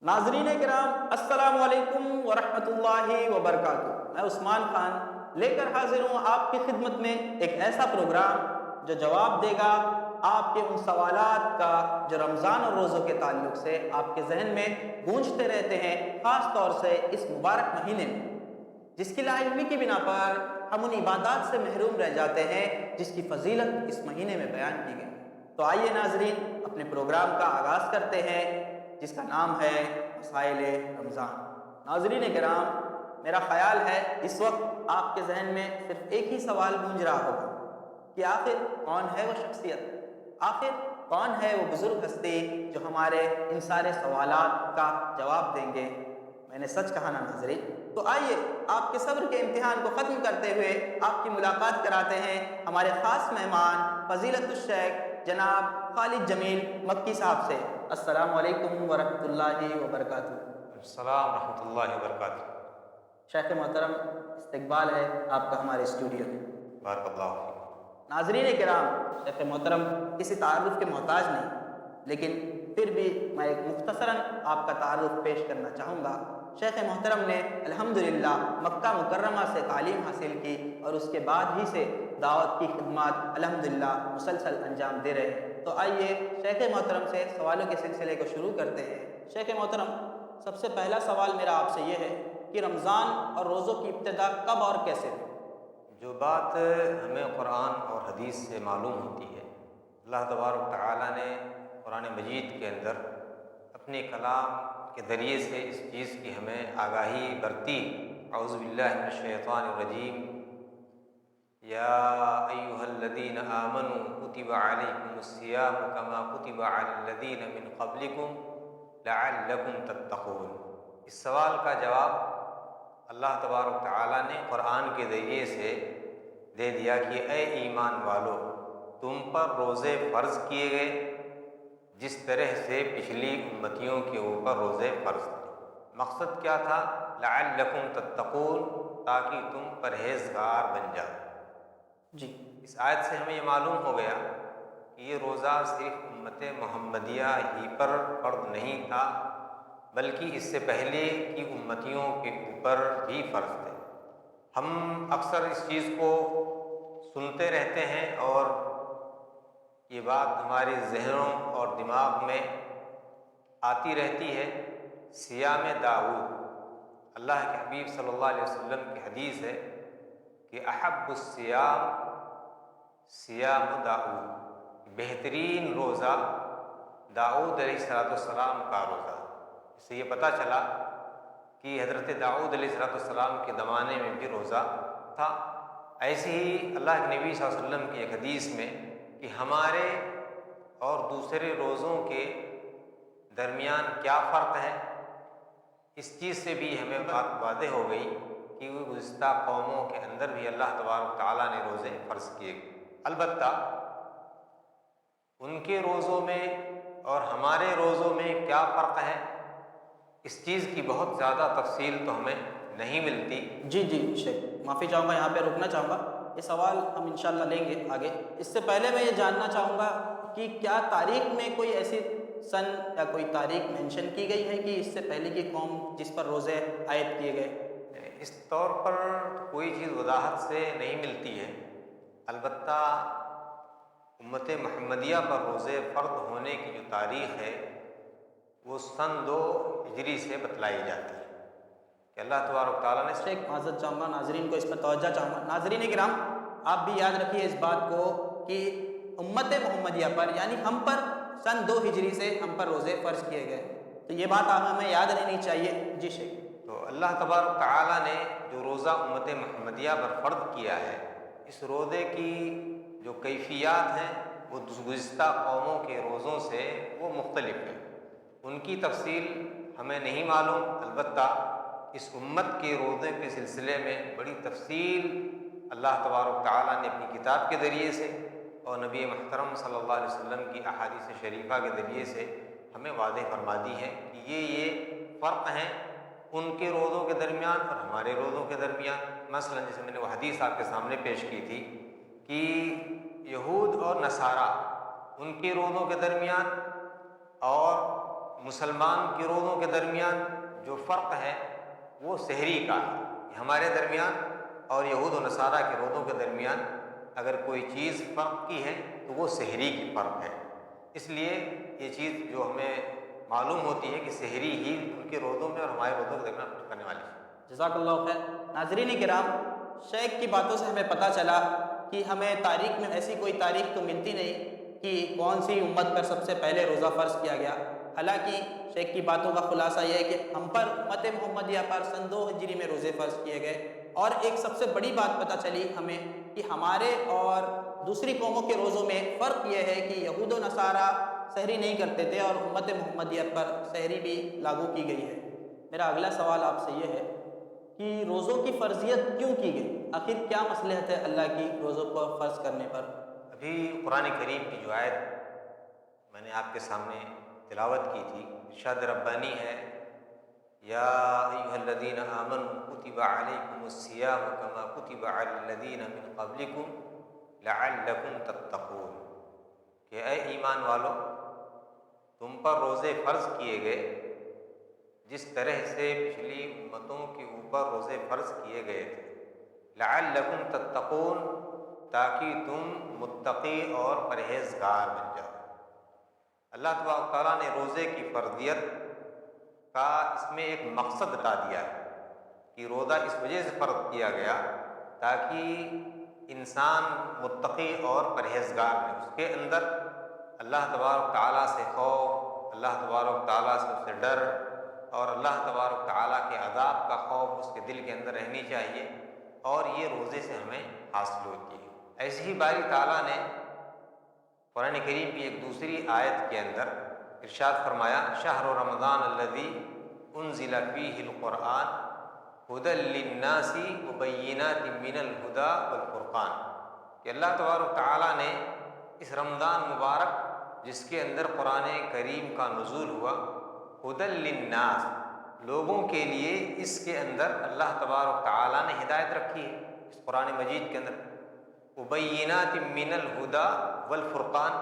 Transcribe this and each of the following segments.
ناظرین کرام السلام علیکم ورحمۃ اللہ وبرکاتہ۔ میں عثمان خان لے کر حاضر ہوں آپ کی خدمت میں ایک ایسا پروگرام جو جواب دے گا آپ کے ان سوالات کا جو رمضان اور روزوں کے تعلق سے آپ کے ذہن میں گونجتے رہتے ہیں، خاص طور سے اس مبارک مہینے میں، جس کی لا علمی کی بنا پر ہم ان عبادات سے محروم رہ جاتے ہیں جس کی فضیلت اس مہینے میں بیان کی گئی۔ تو آئیے ناظرین اپنے پروگرام کا آغاز کرتے ہیں جس کا نام ہے مسائل رمضان۔ ناظرین کرام، میرا خیال ہے اس وقت آپ کے ذہن میں صرف ایک ہی سوال گونج رہا ہوگا کہ آخر کون ہے وہ شخصیت، آخر کون ہے وہ بزرگ ہستی جو ہمارے ان سارے سوالات کا جواب دیں گے۔ میں نے سچ کہا نا ناظرین؟ تو آئیے آپ کے صبر کے امتحان کو ختم کرتے ہوئے آپ کی ملاقات کراتے ہیں ہمارے خاص مہمان فضیلت الشیخ جناب خالد جمیل مکی صاحب سے۔ السلام علیکم ورحمۃ اللہ وبرکاتہ۔ السلام ورحمۃ اللہ وبرکاتہ۔ شیخ محترم، استقبال ہے آپ کا ہمارے اسٹوڈیو میں۔ بارک اللہ فیکم۔ ناظرین کرام، شیخ محترم کسی تعارف کے محتاج نہیں، لیکن پھر بھی میں ایک مختصراً آپ کا تعارف پیش کرنا چاہوں گا۔ شیخ محترم نے الحمدللہ مکہ مکرمہ سے تعلیم حاصل کی اور اس کے بعد ہی سے دعوت کی خدمات الحمدللہ مسلسل انجام دے رہے ہیں۔ تو آئیے شیخ محترم سے سوالوں کے سلسلے کو شروع کرتے ہیں۔ شیخ محترم، سب سے پہلا سوال میرا آپ سے یہ ہے کہ رمضان اور روزوں کی ابتدا کب اور کیسے ہوئی؟ جو بات ہمیں قرآن اور حدیث سے معلوم ہوتی ہے، اللہ تبارک تعالیٰ نے قرآن مجید کے اندر اپنے کلام کے ذریعے سے اس چیز کی ہمیں آگاہی برتی۔ اعوذ باللہ من الشیطان الرجیم، یا ایھا الذین آمنوا کتب علیکم الصیام کما کتب علی الذین من قبلکم لعلکم تتقون۔ اس سوال کا جواب اللہ تبارک تعالیٰ نے قرآن کے ذریعے سے دے دیا کہ اے ایمان والو، تم پر روزے فرض کیے گئے جس طرح سے پچھلی امتیوں کے اوپر روزے فرض تھے۔ مقصد کیا تھا؟ لعلکم تتقون، تاکہ تم پرہیزگار بن جاؤ۔ جی، اس آیت سے ہمیں یہ معلوم ہو گیا کہ یہ روزہ صرف امت محمدیہ ہی پر فرض نہیں تھا، بلکہ اس سے پہلے کی امتیوں کے اوپر بھی فرض تھے۔ ہم اکثر اس چیز کو سنتے رہتے ہیں اور یہ بات ہمارے ذہنوں اور دماغ میں آتی رہتی ہے۔ صیام داؤد، اللہ کے حبیب صلی اللہ علیہ وسلم کی حدیث ہے کہ احب الصیام صیام داؤد، بہترین روزہ داؤد علیہ السلام کا روزہ۔ اس سے یہ پتہ چلا کہ حضرت داؤد علیہ السلام کے زمانے میں بھی روزہ تھا۔ ایسے ہی اللہ کے نبی صلی اللہ علیہ وسلم کی ایک حدیث میں کہ ہمارے اور دوسرے روزوں کے درمیان کیا فرق ہے، اس چیز سے بھی ہمیں بات واضح ہو گئی کہ وہ گزشتہ قوموں کے اندر بھی اللہ تبارک تعالیٰ نے روزے فرض کیے گئے۔ البتہ ان کے روزوں میں اور ہمارے روزوں میں کیا فرق ہے، اس چیز کی بہت زیادہ تفصیل تو ہمیں نہیں ملتی۔ جی شیخ، معافی چاہوں گا، یہاں پہ رکنا چاہوں گا، یہ سوال ہم انشاءاللہ لیں گے آگے۔ اس سے پہلے میں یہ جاننا چاہوں گا کہ کیا تاریخ میں کوئی ایسی سن یا کوئی تاریخ مینشن کی گئی ہے کہ اس سے پہلے کی قوم جس پر روزے عائد کیے گئے؟ اس طور پر کوئی چیز وضاحت سے نہیں ملتی ہے، البتہ امت محمدیہ پر روزے فرض ہونے کی جو تاریخ ہے وہ سن 2 ہجری سے بتلائی جاتی ہے کہ اللہ تبارک تعالیٰ نے ایک معذرت چاہوں گا، ناظرین کو اس پر توجہ چاہوں گا۔ ناظرین کرام، آپ بھی یاد رکھیے اس بات کو کہ امت محمدیہ پر یعنی ہم پر سن 2 ہجری سے ہم پر روزے فرض کیے گئے، تو یہ بات ہمیں یاد رہنی چاہیے۔ جی شیخ۔ تو اللہ تبارک تعالیٰ نے جو روزہ امت محمدیہ پر فرض کیا ہے، اس روزے کی جو کیفیات ہیں وہ گزشتہ قوموں کے روزوں سے وہ مختلف ہیں۔ ان کی تفصیل ہمیں نہیں معلوم، البتہ اس امت کے روزے کے سلسلے میں بڑی تفصیل اللہ تبارک تعالیٰ نے اپنی کتاب کے ذریعے سے اور نبی محترم صلی اللہ علیہ وسلم کی احادیث شریفہ کے ذریعے سے ہمیں واضح فرما دی ہے کہ یہ فرق ہیں ان کے روزوں کے درمیان اور ہمارے روزوں کے درمیان۔ مثلا جیسے میں نے وہ حدیث آپ کے سامنے پیش کی تھی کہ یہود اور نصارہ ان کے روزوں کے درمیان اور مسلمان کے روزوں کے درمیان جو فرق ہے وہ سحری کا ہے۔ ہمارے درمیان اور یہود و نصارہ کے روزوں کے درمیان اگر کوئی چیز فرق کی ہے تو وہ سحری کی فرق ہے۔ اس لیے یہ چیز جو ہمیں معلوم ہوتی ہے کہ سحری ہی ان کے روزوں میں اور ہمارے روزوں کے درمیان فرق کرنے والی ہے۔ جزاک اللہ خیر۔ ناظرین کرام، شیخ کی باتوں سے ہمیں پتہ چلا کہ ہمیں تاریخ میں ایسی کوئی تاریخ تو ملتی نہیں کہ کون سی امت پر سب سے پہلے روزہ فرض کیا گیا۔ حالانکہ شیخ کی باتوں کا خلاصہ یہ ہے کہ ہم پر امت محمدیہ پر سن 2 ہجری میں روزے فرض کیے گئے، اور ایک سب سے بڑی بات پتہ چلی ہمیں کہ ہمارے اور دوسری قوموں کے روزوں میں فرق یہ ہے کہ یہود و نصارہ سحری نہیں کرتے تھے اور امت محمدیہ پر سحری بھی لاگو کی گئی ہے۔ میرا اگلا سوال آپ سے یہ ہے کہ روزوں کی فرضیت کیوں کی گئی؟ آخر کیا مصلحت ہے اللہ کی روزوں کو فرض کرنے پر؟ ابھی قرآن کریم کی جو آیت میں نے آپ کے سامنے تلاوت کی تھی، ارشاد ربانی ہے، یا ایھا الذین آمنوا کتب علیکم الصیام کما کتب علی الذین من قبلکم لعلکم تتقون، کہ اے ایمان والو، تم پر روزے فرض کیے گئے جس طرح سے پچھلی امتوں کے اوپر روزے فرض کیے گئے تھے، لعلکم تتقون، تاکہ تم متقی اور پرہیزگار بن جاؤ۔ اللہ تبارک تعالیٰ نے روزے کی فرضیت کا اس میں ایک مقصد بتا دیا ہے کہ روزہ اس وجہ سے فرض کیا گیا تاکہ انسان متقی اور پرہیزگار ہے، اس کے اندر اللہ تبارک تعالیٰ سے خوف، اللہ تبارک تعالیٰ سے اس سے ڈر اور اللہ تبارک تعالیٰ کے عذاب کا خوف اس کے دل کے اندر رہنی چاہیے، اور یہ روزے سے ہمیں حاصل ہوتی ہے۔ ایسے ہی باری تعالیٰ نے قرآن کریم کی ایک دوسری آیت کے اندر ارشاد فرمایا، شہر رمضان الذی انزل فیہ القرآن ھدی للناس وبینات من الھدی والفرقان، کہ اللہ تبارک تعالیٰ نے اس رمضان مبارک جس کے اندر قرآن کریم کا نزول ہوا، ھدی للناس، لوگوں کے لیے اس کے اندر اللہ تبارک تعالیٰ نے ہدایت رکھی ہے اس قرآن مجید کے اندر، وبینات من الھدی والفرقان،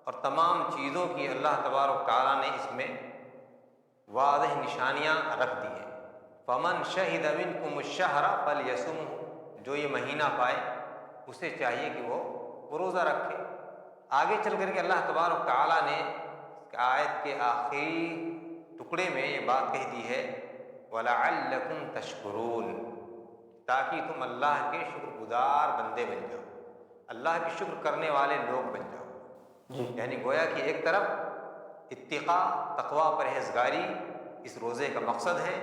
اور تمام چیزوں کی اللہ تبارک تعالیٰ نے اس میں واضح نشانیاں رکھ دی ہیں۔ فمن شہد منکم الشہر فلیصمہ، جو یہ مہینہ پائے اسے چاہیے کہ وہ روزہ رکھے۔ آگے چل کر کے اللہ تبارک تعالیٰ نے آیت کے آخری ٹکڑے میں یہ بات کہہ دی ہے، وَلَعَلَّكُمْ تَشْكُرُونَ، تاکہ تم اللہ کے شکر گزار بندے بن جاؤ، اللہ کے شکر کرنے والے لوگ بن جاؤ۔ یعنی گویا کہ ایک طرف اتقاء، تقویٰ، پرہیزگاری اس روزے کا مقصد ہے،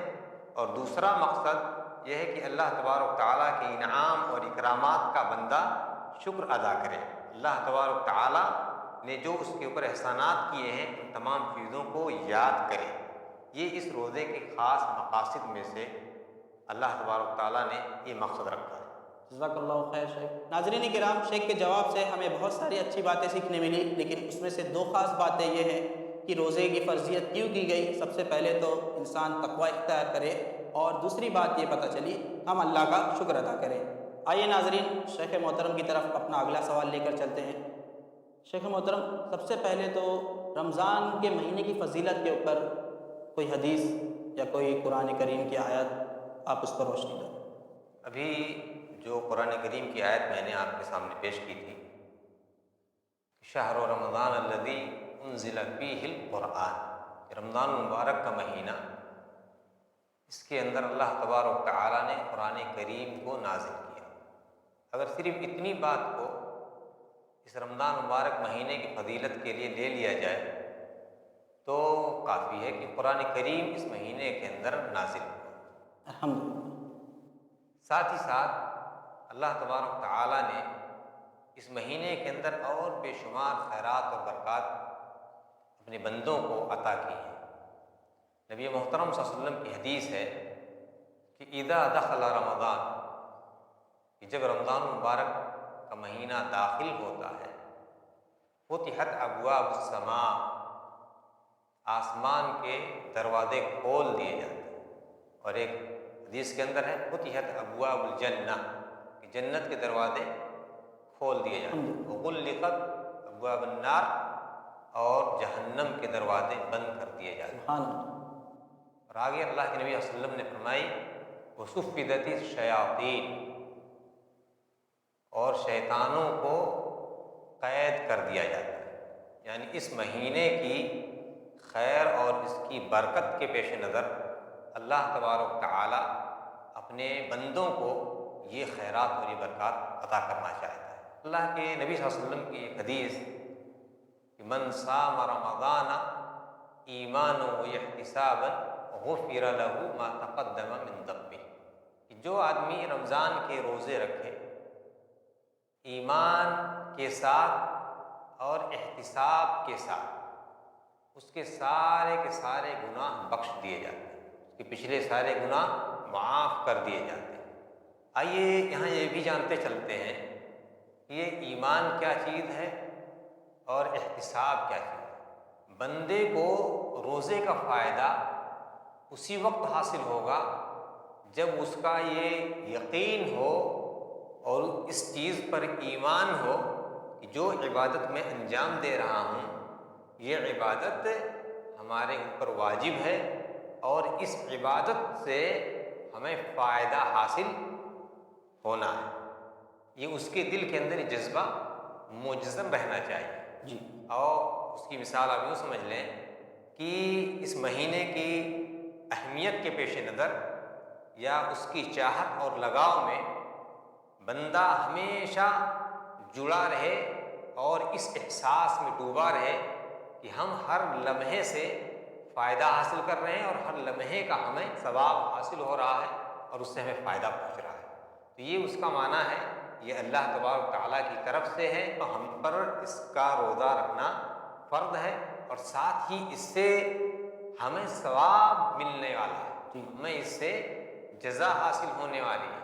اور دوسرا مقصد یہ ہے کہ اللہ تبارک تعالیٰ کے انعام اور اکرامات کا بندہ شکر ادا کرے، اللہ تبارک تعالیٰ نے جو اس کے اوپر احسانات کیے ہیں ان تمام چیزوں کو یاد کرے۔ یہ اس روزے کے خاص مقاصد میں سے اللہ تبارک تعالیٰ نے یہ مقصد رکھا ہے۔ جزاک اللہ خیر شیخ۔ ناظرین کرام، شیخ کے جواب سے ہمیں بہت ساری اچھی باتیں سیکھنے ملی، لیکن اس میں سے 2 خاص باتیں یہ ہیں کہ روزے کی فرضیت کیوں کی گئی۔ سب سے پہلے تو انسان تقوی اختیار کرے، اور دوسری بات یہ پتہ چلی ہم اللہ کا شکر ادا کریں۔ آئیے ناظرین، شیخ محترم کی طرف اپنا اگلا سوال لے کر چلتے ہیں۔ شیخ محترم، سب سے پہلے تو رمضان کے مہینے کی فضیلت کے اوپر کوئی حدیث یا کوئی قرآن کریم کی آیت آپ اس پر روشنی کریں۔ ابھی جو قرآن کریم کی آیت میں نے آپ کے سامنے پیش کی تھی، شہر رمضان الذی انزل فیہ القرآن، رمضان مبارک کا مہینہ، اس کے اندر اللہ تبارک تعالیٰ نے قرآن کریم کو نازل کیا۔ اگر صرف اتنی بات کو اس رمضان مبارک مہینے کی فضیلت کے لیے لے لیا جائے تو کافی ہے کہ قرآن کریم اس مہینے کے اندر نازل ہوا۔ الحمدللہ۔ ساتھ ہی ساتھ اللہ تبارک تعالیٰ نے اس مہینے کے اندر اور بے شمار خیرات اور برکات اپنے بندوں کو عطا کی ہیں۔ نبی محترم صلی اللہ علیہ وسلم کی حدیث ہے کہ اذا دخل رمضان، کہ جب رمضان مبارک کا مہینہ داخل ہوتا ہے، فتحت ابواب السماء، آسمان کے دروازے کھول دیے جاتے ہیں، اور ایک حدیث کے اندر ہے فتحت ابواب الجنہ، کہ جنت کے دروازے کھول دیے جاتے ہیں، وغلقت ابواب النار، اور جہنم کے دروازے بند کر دیے جاتے ہیں۔ سبحان اللہ۔ اور آگے اللہ کے نبی صلی اللہ علیہ وسلم نے فرمائی وَصُفِّدَتِ الشَّيَاطِينُ، اور شیطانوں کو قید کر دیا جاتا ہے، یعنی اس مہینے کی خیر اور اس کی برکت کے پیش نظر اللہ تبارک تعالی اپنے بندوں کو یہ خیرات اور یہ برکات عطا کرنا چاہتا ہے۔ اللہ کے نبی صلی اللہ علیہ وسلم کی ایک حدیث کہ من صام رمضان ایمانا واحتسابا غفر له ما تقدم من ذنبه، کہ جو آدمی رمضان کے روزے رکھے ایمان کے ساتھ اور احتساب کے ساتھ، اس کے سارے گناہ بخش دیے جاتے ہیں، اس کے پچھلے سارے گناہ معاف کر دیے جاتے ہیں۔ آئیے یہاں یہ بھی جانتے چلتے ہیں کہ یہ ایمان کیا چیز ہے اور احتساب کیا چیز ہے۔ بندے کو روزے کا فائدہ اسی وقت حاصل ہوگا جب اس کا یہ یقین ہو اور اس چیز پر ایمان ہو کہ جو عبادت میں انجام دے رہا ہوں یہ عبادت ہمارے اوپر واجب ہے اور اس عبادت سے ہمیں فائدہ حاصل ہونا ہے۔ یہ اس کے دل کے اندر یہ جذبہ مجزم رہنا چاہیے۔ جی۔ اور اس کی مثال آپ یوں سمجھ لیں کہ اس مہینے کی اہمیت کے پیش نظر یا اس کی چاہت اور لگاؤ میں بندہ ہمیشہ جڑا رہے اور اس احساس میں ڈوبا رہے کہ ہم ہر لمحے سے فائدہ حاصل کر رہے ہیں اور ہر لمحے کا ہمیں ثواب حاصل ہو رہا ہے اور اس سے ہمیں فائدہ پہنچ رہا ہے۔ تو یہ اس کا معنی ہے، یہ اللہ تبارک تعالیٰ کی طرف سے ہے، تو ہم پر اس کا روزہ رکھنا فرض ہے اور ساتھ ہی اس سے ہمیں ثواب ملنے والا ہے، ہمیں اس سے جزا حاصل ہونے والی ہے۔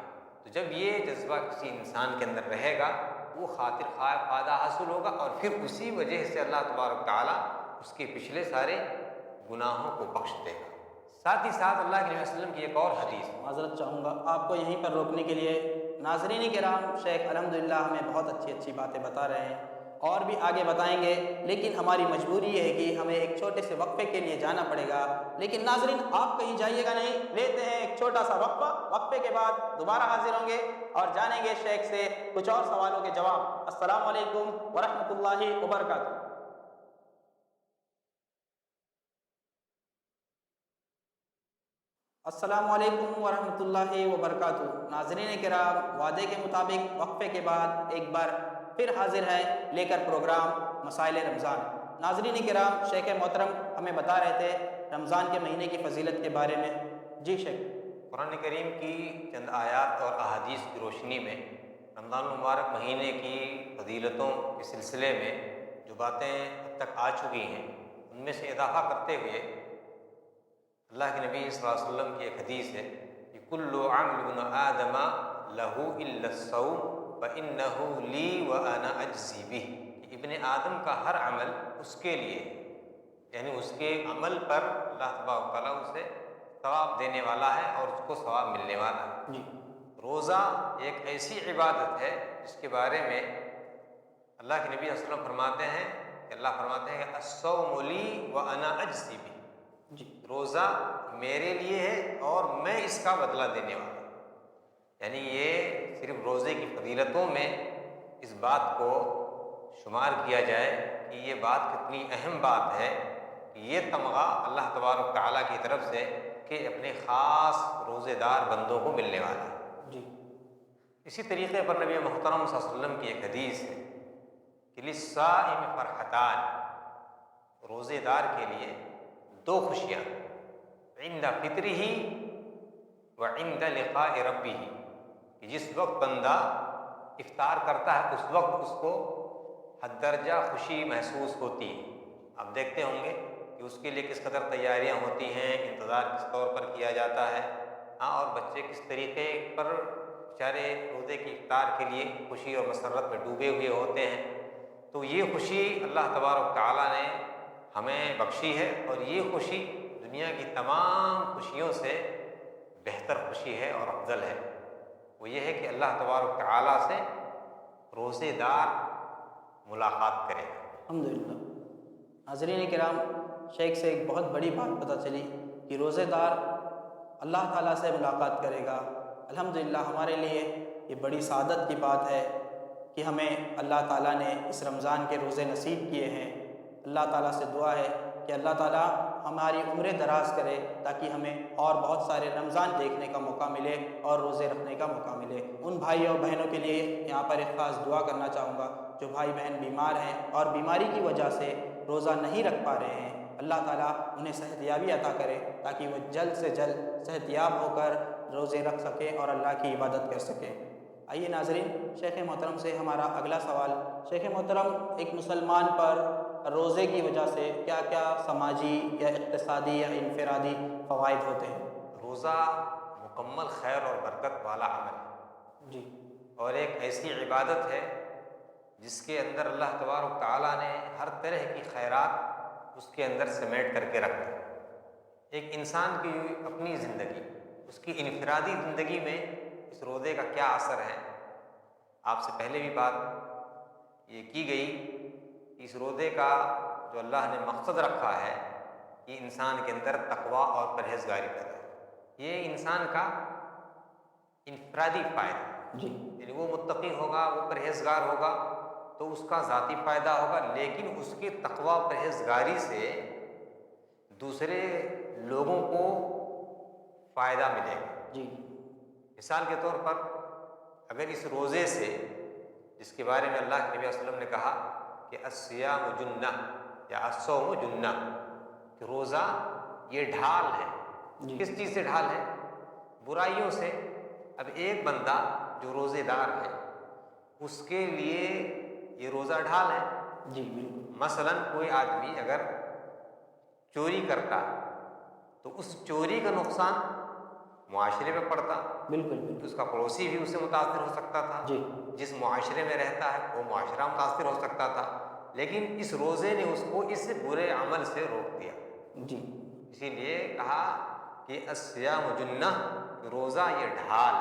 تو جب یہ جذبہ کسی انسان کے اندر رہے گا وہ خاطر خواہ فائدہ حاصل ہوگا اور پھر اسی وجہ سے اللہ تبارک تعالیٰ اس کے پچھلے سارے گناہوں کو بخش دے گا۔ ساتھ ہی ساتھ اللہ کے نبی صلی اللہ علیہ وسلم کی ایک اور حدیث، معذرت چاہوں گا آپ کو یہیں پر روکنے کے لیے۔ ناظرین کرام، شیخ الحمدللہ ہمیں بہت اچھی باتیں بتا رہے ہیں اور بھی آگے بتائیں گے، لیکن ہماری مجبوری یہ ہے کہ ہمیں ایک چھوٹے سے وقفے کے لیے جانا پڑے گا۔ لیکن ناظرین آپ کہیں جائیے گا نہیں، لیتے ہیں ایک چھوٹا سا وقفہ، وقفے کے بعد دوبارہ حاضر ہوں گے اور جانیں گے شیخ سے کچھ اور سوالوں کے جواب۔ السلام علیکم ورحمۃ اللہ وبرکاتہ۔ السلام علیکم ورحمۃ اللہ وبرکاتہ۔ ناظرین کرام، وعدے کے مطابق وقفے کے بعد ایک بار پھر حاضر ہے لے کر پروگرام مسائل رمضان۔ ناظرین کرام، شیخ محترم ہمیں بتا رہے تھے رمضان کے مہینے کی فضیلت کے بارے میں۔ جی شیخ۔ قرآن کریم کی چند آیات اور احادیث کی روشنی میں رمضان المبارک مہینے کی فضیلتوں کے سلسلے میں جو باتیں اب تک آ چکی ہیں ان میں سے اضافہ کرتے ہوئے اللہ کے نبی صلی اللہ علیہ وسلم کی ایک حدیث ہے کہ کل عمل ابن آدم لہ الا الصوم فإنہ لی وأنا اجزی بہ، کہ ابن آدم کا ہر عمل اس کے لیے، یعنی اس کے عمل پر اللہ تبارک و تعالیٰ اسے ثواب دینے والا ہے اور اس کو ثواب ملنے والا ہے۔ جی۔ روزہ ایک ایسی عبادت ہے جس کے بارے میں اللہ کے نبی صلی اللہ علیہ وسلم فرماتے ہیں کہ اللہ فرماتے ہیں کہ الصوم لی وأنا اجزی بہ، جی۔ روزہ میرے لیے ہے اور میں اس کا بدلہ دینے والا ہوں۔ یعنی یہ صرف روزے کی فضیلتوں میں اس بات کو شمار کیا جائے کہ یہ بات کتنی اہم بات ہے کہ یہ تمغہ اللہ تبارک تعالیٰ کی طرف سے کہ اپنے خاص روزے دار بندوں کو ملنے والا ہے۔ جی۔ اسی طریقے پر نبی محترم صلی اللہ علیہ وسلم کی ایک حدیث ہے کہ للصائم فرحتان، روزے دار کے لیے دو خوشیاں، عند فطرہ وعند لقاء ربہ، کہ جس وقت بندہ افطار کرتا ہے اس وقت اس کو حد درجہ خوشی محسوس ہوتی ہے۔ آپ دیکھتے ہوں گے کہ اس کے لیے کس قدر تیاریاں ہوتی ہیں، انتظار کس طور پر کیا جاتا ہے، اور بچے کس طریقے پر بیچارے روزے کی افطار کے لیے خوشی اور مسرت میں ڈوبے ہوئے ہوتے ہیں۔ تو یہ خوشی اللہ تبارک تعالیٰ نے ہمیں بخشی ہے اور یہ خوشی دنیا کی تمام خوشیوں سے بہتر خوشی ہے اور افضل ہے۔ وہ یہ ہے کہ اللہ تبارک تعالیٰ سے روزے دار ملاقات کرے گا۔ الحمدللہ۔ ناظرین کرام، شیخ سے ایک بہت بڑی بات پتہ چلی کہ روزے دار اللہ تعالیٰ سے ملاقات کرے گا۔ الحمدللہ ہمارے لیے یہ بڑی سعادت کی بات ہے کہ ہمیں اللہ تعالیٰ نے اس رمضان کے روزے نصیب کیے ہیں۔ اللہ تعالیٰ سے دعا ہے کہ اللہ تعالیٰ ہماری عمریں دراز کرے تاکہ ہمیں اور بہت سارے رمضان دیکھنے کا موقع ملے اور روزے رکھنے کا موقع ملے۔ ان بھائیوں اور بہنوں کے لیے یہاں پر ایک خاص دعا کرنا چاہوں گا جو بھائی بہن بیمار ہیں اور بیماری کی وجہ سے روزہ نہیں رکھ پا رہے ہیں۔ اللہ تعالیٰ انہیں صحت یابی عطا کرے تاکہ وہ جلد سے جلد صحت یاب ہو کر روزے رکھ سکیں اور اللہ کی عبادت کر سکیں۔ آئیے ناظرین، شیخ محترم سے ہمارا اگلا سوال۔ شیخ محترم، ایک مسلمان پر روزے کی وجہ سے کیا کیا سماجی یا اقتصادی یا انفرادی فوائد ہوتے ہیں؟ روزہ مکمل خیر اور برکت والا عمل ہے جی، اور ایک ایسی عبادت ہے جس کے اندر اللہ تبارک و تعالیٰ نے ہر طرح کی خیرات اس کے اندر سمیٹ کر کے رکھ دی۔ ایک انسان کی اپنی زندگی، اس کی انفرادی زندگی میں اس روزے کا کیا اثر ہے، آپ سے پہلے بھی بات یہ کی گئی کہ اس روزے کا جو اللہ نے مقصد رکھا ہے کہ انسان کے اندر تقویٰ اور پرہیزگاری پیدا ہو۔ یہ انسان کا انفرادی فائدہ ہے، جی، یعنی وہ متقی ہوگا، وہ پرہیزگار ہوگا تو اس کا ذاتی فائدہ ہوگا، لیکن اس کی تقویٰ پرہیزگاری سے دوسرے لوگوں کو فائدہ ملے گا۔ جی، مثال کے طور پر اگر اس روزے سے، جس کے بارے میں اللہ کے نبی صلی اللہ علیہ وسلم نے کہا کہ الصیام جنہ یا الصوم جنہ، کہ روزہ یہ ڈھال ہے۔ جی، کس چیز سے ڈھال ہے؟ برائیوں سے۔ اب ایک بندہ جو روزے دار ہے اس کے لیے یہ روزہ ڈھال ہے۔ جی، بالکل، مثلاً کوئی آدمی اگر چوری کرتا تو اس چوری کا نقصان معاشرے میں پڑتا، بالکل، بالکل، اس کا پڑوسی بھی اس سے متاثر ہو سکتا تھا، جی، جس معاشرے میں رہتا ہے وہ معاشرہ متاثر ہو سکتا تھا، لیکن اس روزے نے اس کو اس برے عمل سے روک دیا۔ جی، اسی لیے کہا کہ الصیام جنہ، روزہ یہ ڈھال،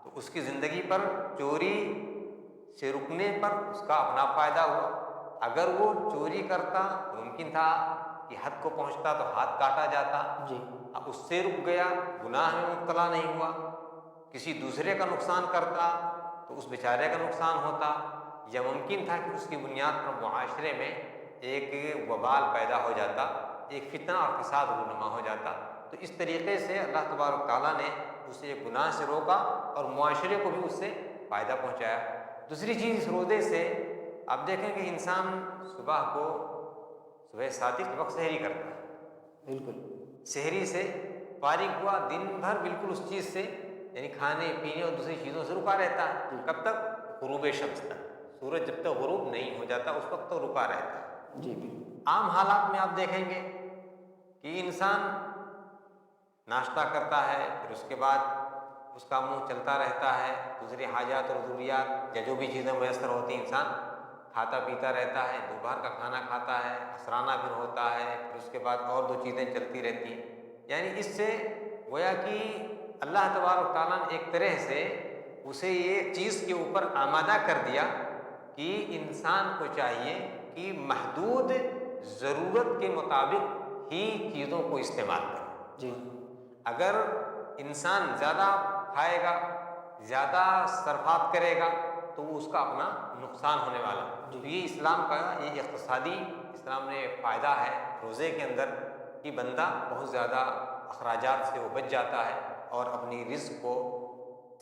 تو اس کی زندگی پر چوری سے رکنے پر اس کا اپنا فائدہ ہوا۔ اگر وہ چوری کرتا ممکن تھا کہ حد کو پہنچتا تو ہاتھ کاٹا جاتا، جی، اب اس سے رک گیا، گناہ میں مبتلا نہیں ہوا۔ کسی دوسرے کا نقصان کرتا تو اس بیچارے کا نقصان ہوتا، یا ممکن تھا کہ اس کی بنیاد پر معاشرے میں ایک وبال پیدا ہو جاتا، ایک فتنہ اور فساد رونما ہو جاتا۔ تو اس طریقے سے اللہ تبارک تعالیٰ نے اسے ایک گناہ سے روکا اور معاشرے کو بھی اس سے فائدہ پہنچایا۔ دوسری چیز، اس روزے سے آپ دیکھیں کہ انسان صبح صادق وقت سحری کرتا ہے، بالکل، سحری سے فارغ ہوا، دن بھر بالکل اس چیز سے یعنی کھانے پینے اور دوسری چیزوں سے رکا رہتا ہے۔ کب تک؟ غروب شمس تک۔ سورج جب تک غروب نہیں ہو جاتا اس وقت تک رکا رہتا ہے۔ جی، بالکل، عام حالات میں آپ دیکھیں گے کہ انسان ناشتہ کرتا ہے، پھر اس کے بعد اس کا منہ چلتا رہتا ہے، دوسری حاجات اور ضروریات یا جو بھی چیزیں میسر ہوتی ہیں انسان کھاتا پیتا رہتا ہے، دوپہر کا کھانا کھاتا ہے، عصرانہ پھر ہوتا ہے، پھر اس کے بعد اور 2 چیزیں چلتی رہتی ہیں۔ یعنی اس سے گویا کہ اللہ تبارک تعالیٰ نے ایک طرح سے اسے یہ چیز کے اوپر آمادہ کر دیا کہ انسان کو چاہیے کہ محدود ضرورت کے مطابق ہی چیزوں کو استعمال کرے۔ جی، اگر انسان زیادہ کھائے گا، زیادہ صرفات کرے گا تو وہ اس کا اپنا نقصان ہونے والا ہے۔ تو یہ اسلام کا یہ اقتصادی اسلام نے فائدہ ہے روزے کے اندر کہ بندہ بہت زیادہ اخراجات سے وہ بچ جاتا ہے اور اپنی رزق کو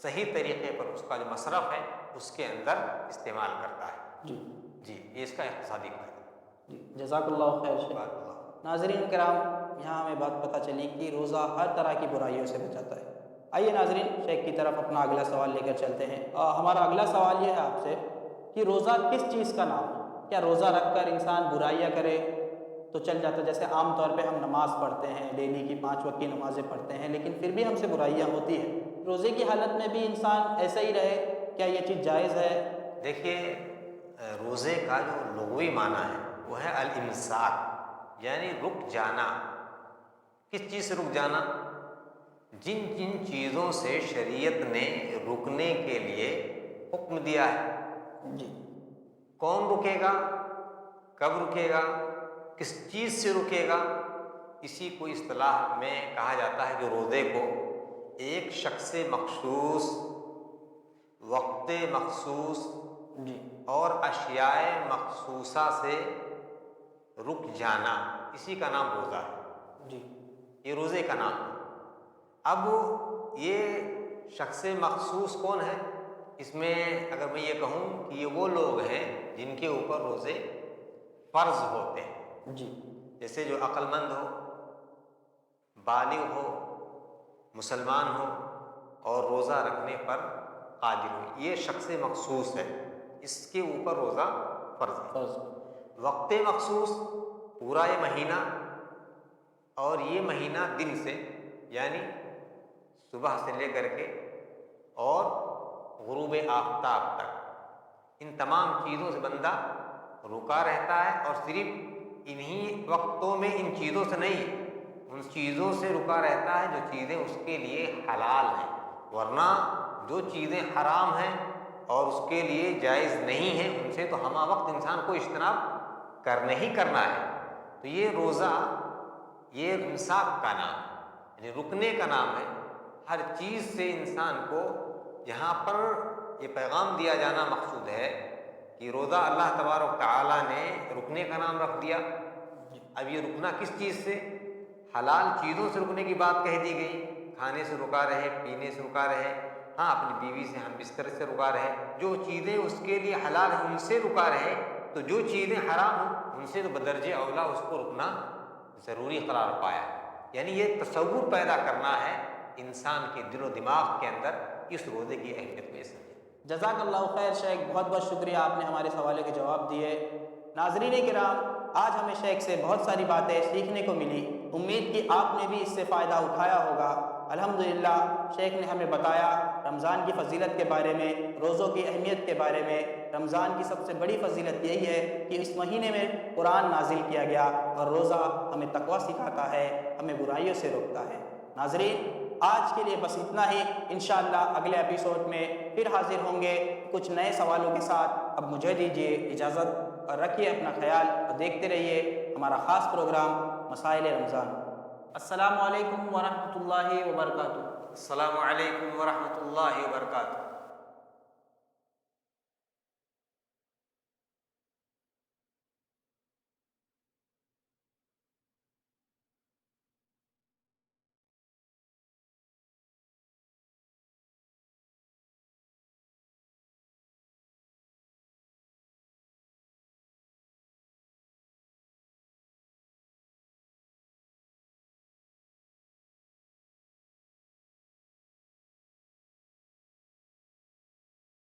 صحیح طریقے پر اس کا جو مصرف ہے اس کے اندر استعمال کرتا ہے۔ جی، جی، یہ اس کا اقتصادی فائدہ ہے۔ جی، جزاک اللہ خیر شیخ۔ بارک اللہ۔ ناظرین کرام، یہاں ہمیں بات پتہ چلی کہ روزہ ہر طرح کی برائیوں سے بچاتا ہے۔ آئیے ناظرین، شیخ کی طرف اپنا اگلا سوال لے کر چلتے ہیں۔ ہمارا اگلا سوال یہ ہے آپ سے کہ روزہ کس چیز کا نام ہے؟ کیا روزہ رکھ کر انسان برائیاں کرے تو چل جاتا ہے؟ جیسے عام طور پہ ہم نماز پڑھتے ہیں، ڈیلی کی 5 وقت کی نمازیں پڑھتے ہیں، لیکن پھر بھی ہم سے برائیاں ہوتی ہیں۔ روزے کی حالت میں بھی انسان ایسا ہی رہے، کیا یہ چیز جائز ہے؟ دیکھیے، روزے کا جو لغوی معنی ہے وہ ہے الامساک، یعنی رک جانا۔ کس چیز سے رک جانا؟ جن جن چیزوں سے شریعت نے رکنے کے لیے حکم دیا ہے۔ جی، کون رکے گا، کب رکے گا، کس چیز سے رکے گا؟ اسی کو اصطلاح میں کہا جاتا ہے کہ روزے کو ایک شخص مخصوص، وقت مخصوص جی اور اشیاء مخصوصہ سے رک جانا، اسی کا نام روزہ ہے۔ جی یہ روزے کا نام ہے۔ اب یہ شخص مخصوص کون ہے؟ اس میں اگر میں یہ کہوں کہ یہ وہ لوگ ہیں جن کے اوپر روزے فرض ہوتے ہیں، جی جیسے جو عقل مند ہو، بالغ ہو، مسلمان ہو اور روزہ رکھنے پر قادر ہو، یہ شخص مخصوص ہے، اس کے اوپر روزہ فرض ہے۔ فرض وقت مخصوص پورا یہ مہینہ، اور یہ مہینہ دن سے یعنی صبح سے لے کر کے اور غروب آفتاب تک، ان تمام چیزوں سے بندہ رکا رہتا ہے، اور صرف انہی وقتوں میں ان چیزوں سے نہیں، ان چیزوں سے رکا رہتا ہے جو چیزیں اس کے لیے حلال ہیں، ورنہ جو چیزیں حرام ہیں اور اس کے لیے جائز نہیں ہیں ان سے تو ہمہ وقت انسان کو اجتناب کرنا ہی کرنا ہے۔ تو یہ روزہ یہ امساک کا نام ہے، یعنی رکنے کا نام ہے۔ ہر چیز سے انسان کو یہاں پر یہ پیغام دیا جانا مقصود ہے کہ روزہ اللہ تبارک تعالیٰ نے رکنے کا نام رکھ دیا۔ اب یہ رکنا کس چیز سے؟ حلال چیزوں سے رکنے کی بات کہہ دی گئی، کھانے سے رکا رہے، پینے سے رکا رہے، ہاں اپنی بیوی سے ہم بستر سے رکا رہے، جو چیزیں اس کے لیے حلال ہیں ان سے رکا رہے، تو جو چیزیں حرام ہیں ان سے تو بدرجہ اولا اس کو رکنا ضروری قرار پایا۔ یعنی یہ تصور پیدا کرنا ہے انسان کے دل و دماغ کے اندر اس روزے کی اہمیت کو یہ سمجھے۔ جزاک اللہ خیر شیخ، بہت بہت شکریہ، آپ نے ہمارے سوالے کے جواب دیے۔ ناظرین کرام، آج ہمیں شیخ سے بہت ساری باتیں سیکھنے کو ملی، امید کہ آپ نے بھی اس سے فائدہ اٹھایا ہوگا۔ الحمدللہ شیخ نے ہمیں بتایا رمضان کی فضیلت کے بارے میں، روزوں کی اہمیت کے بارے میں۔ رمضان کی سب سے بڑی فضیلت یہی ہے کہ اس مہینے میں قرآن نازل کیا گیا، اور روزہ ہمیں تقویٰ سکھاتا ہے، ہمیں برائیوں سے روکتا ہے۔ ناظرین، آج کے لیے بس اتنا ہی، انشاءاللہ اگلے ایپیسوڈ میں پھر حاضر ہوں گے کچھ نئے سوالوں کے ساتھ۔ اب مجھے دیجیے اجازت، اور رکھیے اپنا خیال اور دیکھتے رہیے ہمارا خاص پروگرام مسائل رمضان۔ السلام علیکم ورحمۃ اللہ وبرکاتہ۔ السلام علیکم ورحمۃ اللہ وبرکاتہ۔